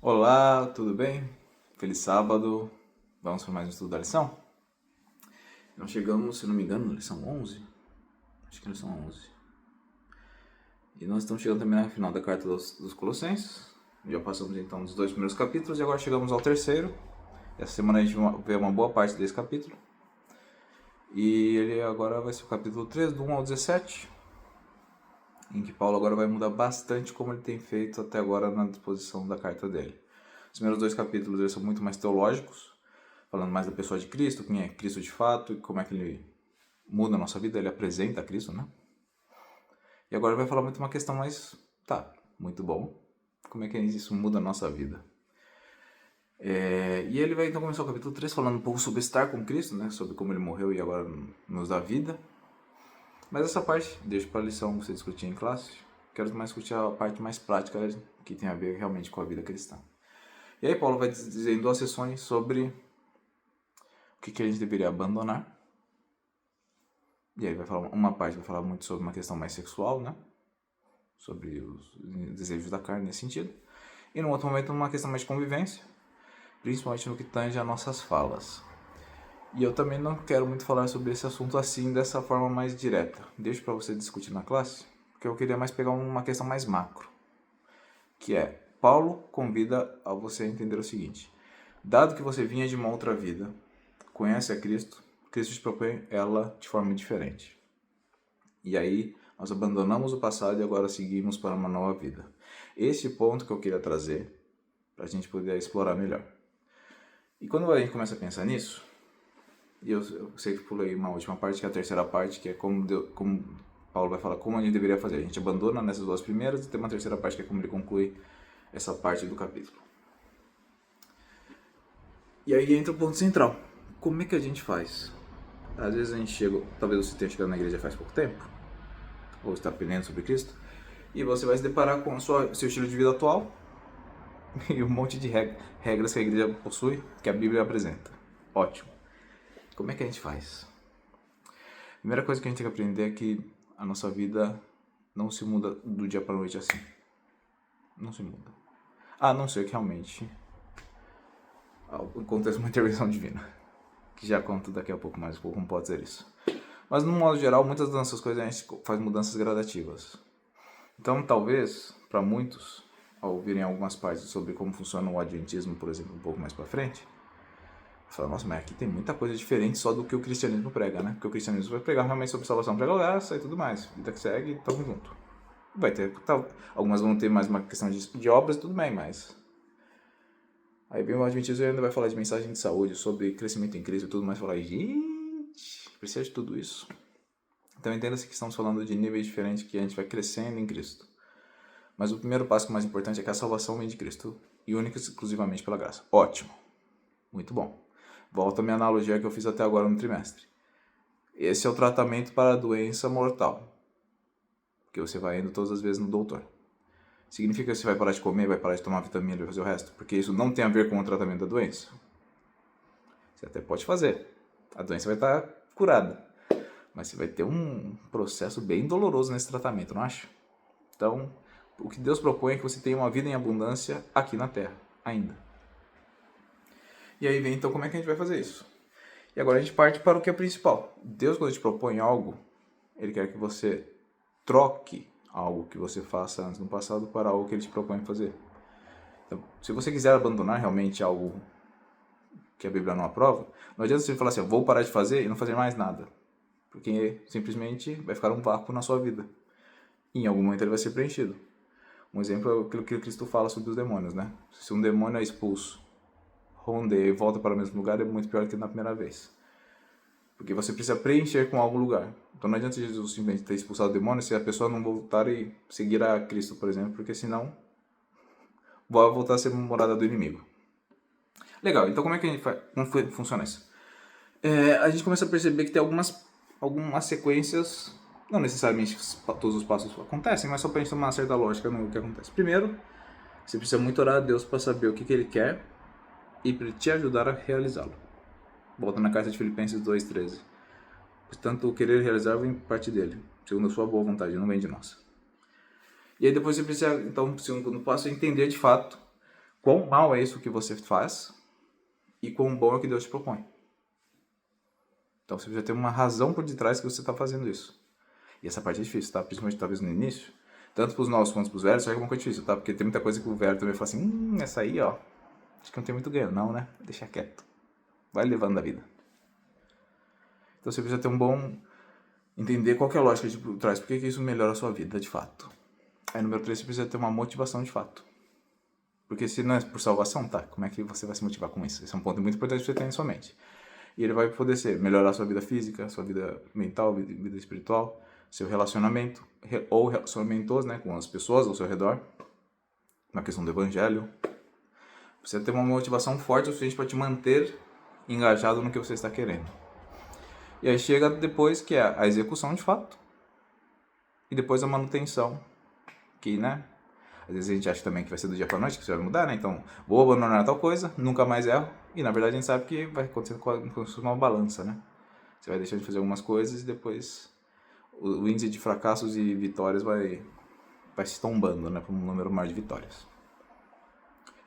Olá, tudo bem? Feliz sábado. Vamos para mais um estudo da lição? Nós chegamos, se não me engano, na lição 11. Acho que é a lição 11. E nós estamos chegando também no final da carta dos Colossenses. Já passamos então dos dois primeiros capítulos e agora chegamos ao terceiro. Essa semana a gente vê uma boa parte desse capítulo. E ele agora vai ser o capítulo 3, do 1 ao 17, em que Paulo agora vai mudar bastante como ele tem feito até agora na disposição da carta dele. Os primeiros dois capítulos eles são muito mais teológicos, falando mais da pessoa de Cristo, quem é Cristo de fato e como é que ele muda a nossa vida, ele apresenta Cristo, né? E agora vai falar muito uma questão mais, muito bom, como é que isso muda a nossa vida. E ele vai então começar o capítulo 3 falando um pouco sobre estar com Cristo, né? Sobre como ele morreu e agora nos dá vida. Mas essa parte deixo para a lição você discutir em classe. Quero mais discutir a parte mais prática que tem a ver realmente com a vida cristã. E aí Paulo vai dizer em duas sessões sobre o que a gente deveria abandonar. E aí vai falar uma parte vai falar muito sobre uma questão mais sexual, né? Sobre os desejos da carne nesse sentido. E no outro momento uma questão mais de convivência, principalmente no que tange a nossas falas. E eu também não quero muito falar sobre esse assunto assim, dessa forma mais direta. Deixo para você discutir na classe, porque eu queria mais pegar uma questão mais macro, que é, Paulo convida a você a entender o seguinte: dado que você vinha de uma outra vida, conhece a Cristo, Cristo te propõe ela de forma diferente. E aí, nós abandonamos o passado e agora seguimos para uma nova vida. Esse ponto que eu queria trazer, para a gente poder explorar melhor. E quando a gente começa a pensar nisso, e eu sei que pulei uma última parte, que é a terceira parte, que é como Paulo vai falar como a gente deveria fazer. A gente abandona nessas duas primeiras e tem uma terceira parte que é como ele conclui essa parte do capítulo. E aí entra o ponto central. Como é que a gente faz? Às vezes a gente chega, talvez você tenha chegado na igreja faz pouco tempo, ou está aprendendo sobre Cristo, e você vai se deparar com o seu estilo de vida atual e um monte de regras que a igreja possui, que a Bíblia apresenta. Ótimo. Como é que a gente faz? A primeira coisa que a gente tem que aprender é que a nossa vida não se muda do dia para a noite assim. Não se muda. A não ser que realmente aconteça uma intervenção divina. Que já conto daqui a pouco mais como pode ser isso. Mas, no modo geral, muitas dessas coisas a gente faz mudanças gradativas. Então, talvez, para muitos, ao ouvirem algumas partes sobre como funciona o Adventismo, por exemplo, um pouco mais para frente, falam, nossa, mas aqui tem muita coisa diferente só do que o cristianismo prega, né? Porque o cristianismo vai pregar realmente sobre salvação para graça e tudo mais. Vida que segue, tamo junto. Vai ter, algumas vão ter mais uma questão de obras e tudo bem, mas... Aí vem o Adventismo e ainda vai falar de mensagem de saúde, sobre crescimento em Cristo e tudo mais. Falar, gente, precisa de tudo isso. Então entenda-se que estamos falando de níveis diferentes que a gente vai crescendo em Cristo. Mas o primeiro passo mais importante é que a salvação vem de Cristo e única e exclusivamente pela graça. Ótimo. Muito bom. Volto à minha analogia que eu fiz até agora no trimestre. Esse é o tratamento para a doença mortal. Porque você vai indo todas as vezes no doutor. Significa que você vai parar de comer, vai parar de tomar vitamina e vai fazer o resto? Porque isso não tem a ver com o tratamento da doença. Você até pode fazer. A doença vai estar curada. Mas você vai ter um processo bem doloroso nesse tratamento, não acha? Então, o que Deus propõe é que você tenha uma vida em abundância aqui na Terra, ainda. E aí vem, então, como é que a gente vai fazer isso? E agora a gente parte para o que é principal. Deus, quando te propõe algo, Ele quer que você troque algo que você faça antes no passado para algo que Ele te propõe fazer. Então, se você quiser abandonar realmente algo que a Bíblia não aprova, não adianta você falar assim, vou parar de fazer e não fazer mais nada. Porque simplesmente vai ficar um vácuo na sua vida. E em algum momento ele vai ser preenchido. Um exemplo é aquilo que Cristo fala sobre os demônios, né? Se um demônio é expulso, rondeia e volta para o mesmo lugar, é muito pior que na primeira vez. Porque você precisa preencher com algum lugar. Então não adianta Jesus simplesmente ter expulsado o demônio se a pessoa não voltar e seguir a Cristo, por exemplo, porque senão vai voltar a ser morada do inimigo. Legal, então como é que a gente faz? Como funciona isso? A gente começa a perceber que tem algumas sequências, não necessariamente todos os passos acontecem, mas só para a gente tomar uma certa lógica no que acontece. Primeiro, você precisa muito orar a Deus para saber o que Ele quer e para te ajudar a realizá-lo. Volta na carta de Filipenses 2,13. Portanto, o querer realizar vem parte dele, segundo a sua boa vontade, não vem de nós. E aí depois você precisa, então, o segundo passo é entender de fato quão mal é isso que você faz e quão bom é o que Deus te propõe. Então você precisa ter uma razão por detrás que você está fazendo isso. E essa parte é difícil, tá? Principalmente talvez no início. Tanto para os novos quanto para os velhos, só que é uma coisa difícil, tá? Porque tem muita coisa que o velho também fala assim, essa aí, ó, acho que não tem muito ganho. Não, né? Deixa quieto. Vai levando a vida. Então você precisa ter um bom... entender qual que é a lógica de por trás. Por que isso melhora a sua vida, de fato. Aí, número 3, você precisa ter uma motivação de fato. Porque se não é por salvação, tá? Como é que você vai se motivar com isso? Esse é um ponto muito importante que você ter em sua mente. E ele vai poder ser melhorar a sua vida física, sua vida mental, vida espiritual, seu relacionamento, ou relacionamentos, né, com as pessoas ao seu redor, na questão do evangelho. Você ter uma motivação forte o suficiente para te manter engajado no que você está querendo. E aí chega depois que é a execução de fato, e depois a manutenção, que, né, às vezes a gente acha também que vai ser do dia para noite, que você vai mudar, né? Então, vou abandonar tal coisa, nunca mais erro. E na verdade a gente sabe que vai acontecer com uma balança, né? Você vai deixando de fazer algumas coisas e depois o índice de fracassos e vitórias vai se tombando, né? Para um número maior de vitórias.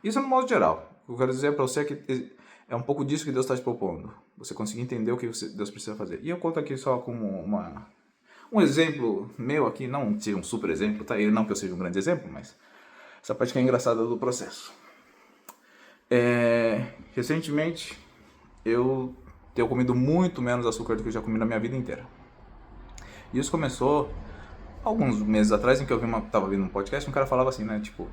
Isso é no modo geral. O que eu quero dizer para você é que é um pouco disso que Deus está te propondo. Você conseguir entender o que Deus precisa fazer. E eu conto aqui só como um exemplo meu aqui, não seja um super exemplo, tá? E não que eu seja um grande exemplo, mas essa parte que é engraçada do processo. Recentemente, eu tenho comido muito menos açúcar do que eu já comi na minha vida inteira. E isso começou alguns meses atrás, em que eu tava vendo um podcast, um cara falava assim, né, tipo,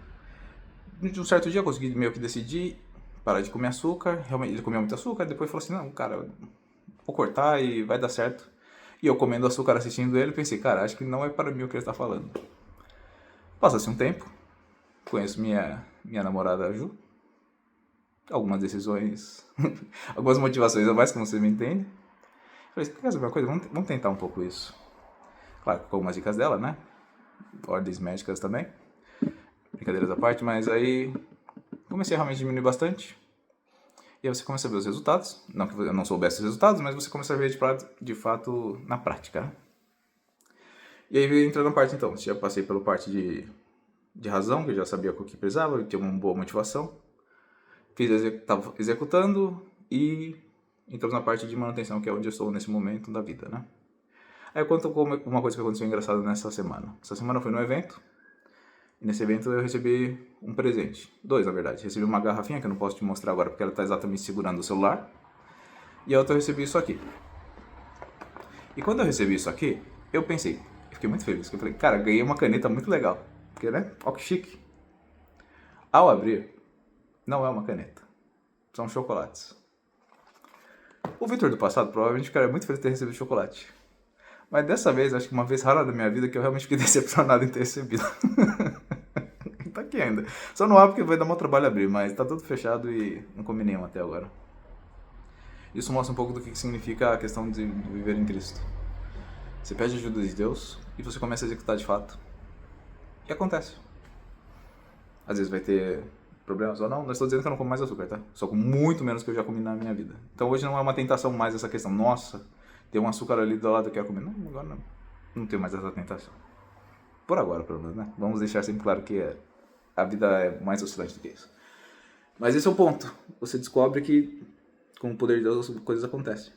de um certo dia eu consegui meio que decidir parar de comer açúcar, realmente ele comia muito açúcar, depois falou assim, não, cara, vou cortar e vai dar certo. E eu comendo açúcar assistindo ele, pensei, cara, acho que não é para mim o que ele está falando. Passa-se um tempo, conheço minha namorada Ju, algumas decisões, algumas motivações a mais, como você me entende. Falei, quer saber uma coisa? Vamos tentar um pouco isso. Claro, com algumas dicas dela, né? Ordens médicas também. Brincadeiras à parte, mas aí comecei a realmente diminuir bastante. E aí você começa a ver os resultados. Não que eu não soubesse os resultados, mas você começa a ver de fato na prática, né? E aí entrando na parte então. Já passei pela parte de razão, que eu já sabia o que precisava, eu tinha uma boa motivação. Estava executando e entramos na parte de manutenção, que é onde eu estou nesse momento da vida, né? Aí eu conto uma coisa que aconteceu engraçada nessa semana. Essa semana eu fui num evento, e nesse evento eu recebi um presente. 2, na verdade. Recebi uma garrafinha, que eu não posso te mostrar agora, porque ela está exatamente segurando o celular. E a outra eu recebi isso aqui. E quando eu recebi isso aqui, eu fiquei muito feliz. Eu falei, cara, ganhei uma caneta muito legal. Porque, né? Ó que chique. Ao abrir, não é uma caneta. São chocolates. O Victor do passado provavelmente ficaria muito feliz de ter recebido chocolate. Mas dessa vez, acho que uma vez rara da minha vida que eu realmente fiquei decepcionado em ter recebido. Tá aqui ainda. Só não abre porque vai dar muito trabalho abrir, mas tá tudo fechado e não comi nenhum até agora. Isso mostra um pouco do que significa a questão de viver em Cristo. Você pede ajuda de Deus e você começa a executar de fato. E acontece. Às vezes vai ter problemas ou não. Não estou dizendo que eu não como mais açúcar, tá? Só com muito menos que eu já comi na minha vida. Então hoje não é uma tentação mais essa questão. Nossa, tem um açúcar ali do lado que eu quero comer. Não, agora não. Não tenho mais essa tentação. Por agora, pelo menos, né? Vamos deixar sempre claro que a vida é mais oscilante do que isso. Mas esse é o ponto. Você descobre que, com o poder de Deus, as coisas acontecem.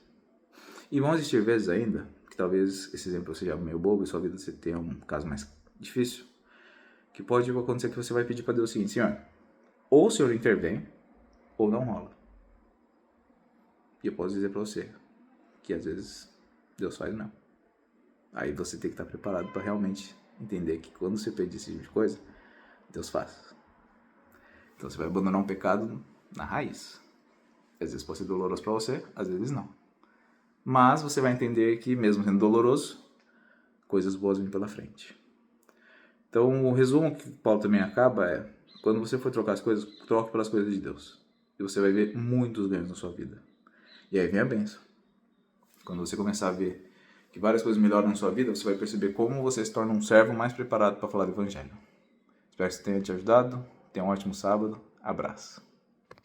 E vão existir vezes ainda, que talvez esse exemplo seja meio bobo e sua vida você tenha um caso mais difícil, que pode acontecer que você vai pedir para Deus o seguinte, Senhor, ou o Senhor intervém, ou não rola. E eu posso dizer para você que às vezes Deus faz não. Aí você tem que estar preparado para realmente entender que quando você pede esse tipo de coisa, Deus faz. Então você vai abandonar um pecado na raiz. Às vezes pode ser doloroso para você, às vezes não. Mas você vai entender que mesmo sendo doloroso, coisas boas vêm pela frente. Então o resumo que Paulo também acaba é, quando você for trocar as coisas, troque pelas coisas de Deus. E você vai ver muitos ganhos na sua vida. E aí vem a bênção. Quando você começar a ver que várias coisas melhoram na sua vida, você vai perceber como você se torna um servo mais preparado para falar do Evangelho. Espero que isso tenha te ajudado. Tenha um ótimo sábado. Abraço.